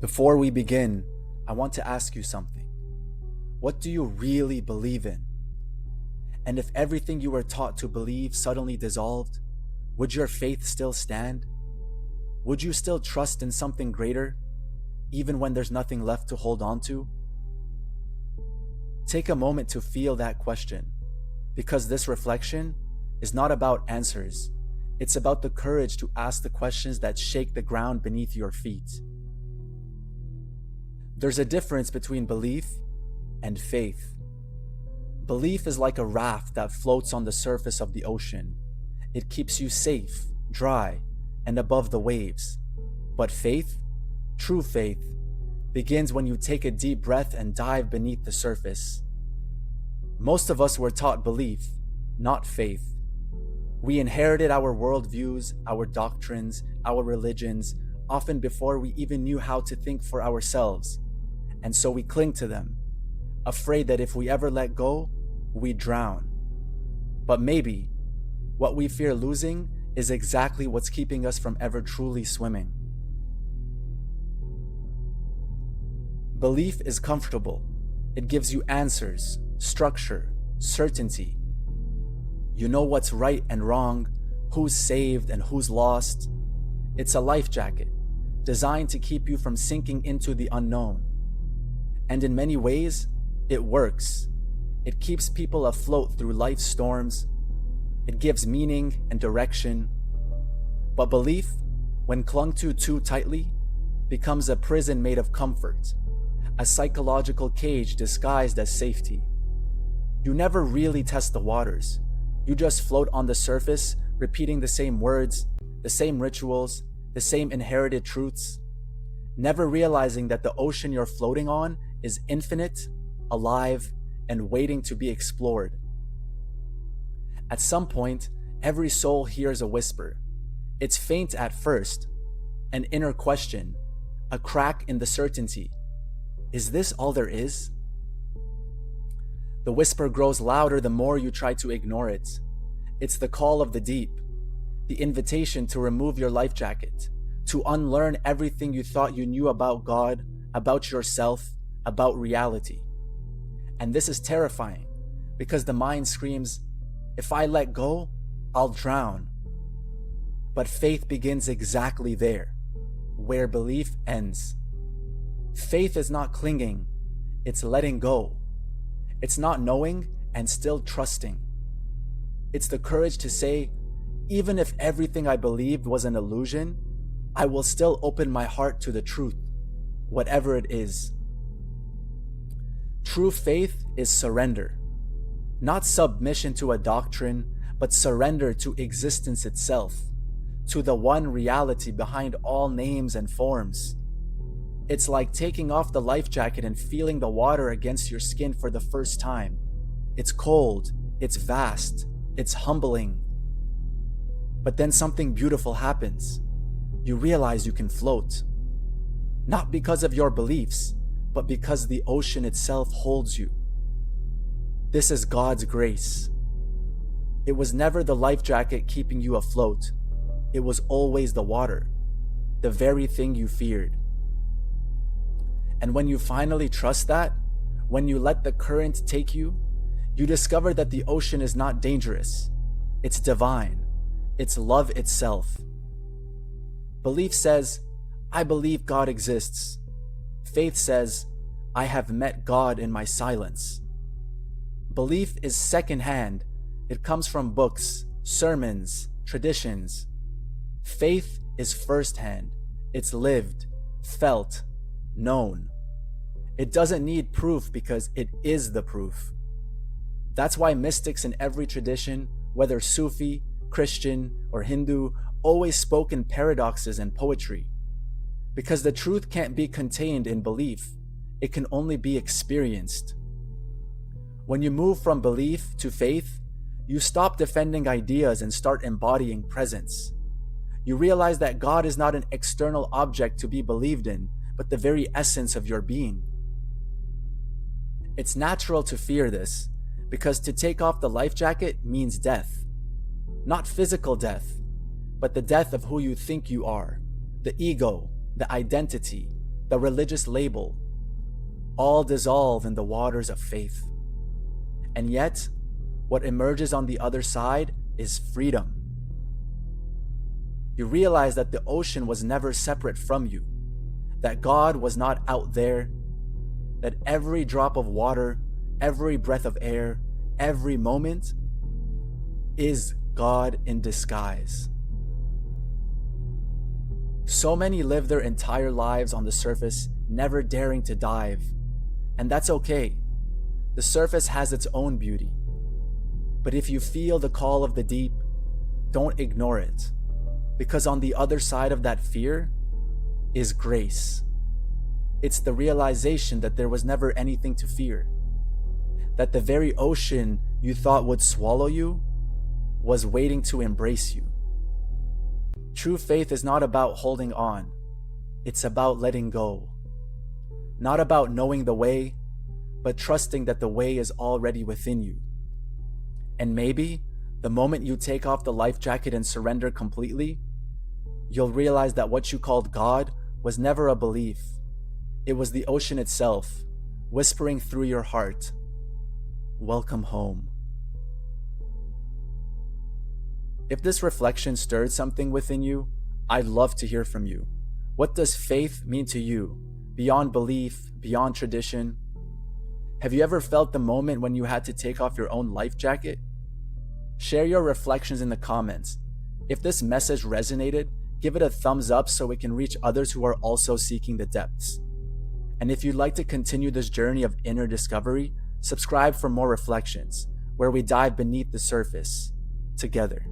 Before we begin, I want to ask you something. What do you really believe in? And if everything you were taught to believe suddenly dissolved, would your faith still stand? Would you still trust in something greater, even when there's nothing left to hold on to? Take a moment to feel that question, because this reflection is not about answers. It's about the courage to ask the questions that shake the ground beneath your feet. There's a difference between belief and faith. Belief is like a raft that floats on the surface of the ocean. It keeps you safe, dry, and above the waves. But faith, true faith, begins when you take a deep breath and dive beneath the surface. Most of us were taught belief, not faith. We inherited our worldviews, our doctrines, our religions, often before we even knew how to think for ourselves. And so we cling to them, afraid that if we ever let go, we drown. But maybe what we fear losing is exactly what's keeping us from ever truly swimming. Belief is comfortable. It gives you answers, structure, certainty. You know what's right and wrong, who's saved and who's lost. It's a life jacket, designed to keep you from sinking into the unknown. And in many ways, it works. It keeps people afloat through life's storms. It gives meaning and direction. But belief, when clung to too tightly, becomes a prison made of comfort, a psychological cage disguised as safety. You never really test the waters. You just float on the surface, repeating the same words, the same rituals, the same inherited truths, never realizing that the ocean you're floating on is infinite, alive, and waiting to be explored. At some point, every soul hears a whisper. It's faint at first, an inner question, a crack in the certainty. Is this all there is? The whisper grows louder the more you try to ignore it. It's the call of the deep, the invitation to remove your life jacket, to unlearn everything you thought you knew about God, about yourself, about reality. And this is terrifying because the mind screams, if I let go, I'll drown. But faith begins exactly there, where belief ends. Faith is not clinging, it's letting go. It's not knowing and still trusting. It's the courage to say, even if everything I believed was an illusion, I will still open my heart to the truth, whatever it is. True faith is surrender. Not submission to a doctrine, but surrender to existence itself, to the one reality behind all names and forms. It's like taking off the life jacket and feeling the water against your skin for the first time. It's cold, it's vast, it's humbling. But then something beautiful happens. You realize you can float. Not because of your beliefs, but because the ocean itself holds you. This is God's grace. It was never the life jacket keeping you afloat. It was always the water, the very thing you feared. And when you finally trust that, when you let the current take you, you discover that the ocean is not dangerous. It's divine. It's love itself. Belief says, I believe God exists. Faith says, I have met God in my silence. Belief is secondhand. It comes from books, sermons, traditions. Faith is firsthand. It's lived, felt, known. It doesn't need proof because it is the proof. That's why mystics in every tradition, whether Sufi, Christian, or Hindu, always spoke in paradoxes and poetry. Because the truth can't be contained in belief. It can only be experienced. When you move from belief to faith, you stop defending ideas and start embodying presence. You realize that God is not an external object to be believed in, but the very essence of your being. It's natural to fear this, because to take off the life jacket means death. Not physical death, but the death of who you think you are, the ego, the identity, the religious label, all dissolve in the waters of faith. And yet, what emerges on the other side is freedom. You realize that the ocean was never separate from you, that God was not out there, that every drop of water, every breath of air, every moment is God in disguise. So many live their entire lives on the surface, never daring to dive. And that's okay. The surface has its own beauty. But if you feel the call of the deep, don't ignore it. Because on the other side of that fear is grace. It's the realization that there was never anything to fear. That the very ocean you thought would swallow you was waiting to embrace you. True faith is not about holding on. It's about letting go. Not about knowing the way, but trusting that the way is already within you. And maybe the moment you take off the life jacket and surrender completely, you'll realize that what you called God was never a belief. It was the ocean itself, whispering through your heart, "Welcome home." If this reflection stirred something within you, I'd love to hear from you. What does faith mean to you, beyond belief, beyond tradition? Have you ever felt the moment when you had to take off your own life jacket? Share your reflections in the comments. If this message resonated, give it a thumbs up so it can reach others who are also seeking the depths. And if you'd like to continue this journey of inner discovery, subscribe for more reflections, where we dive beneath the surface together.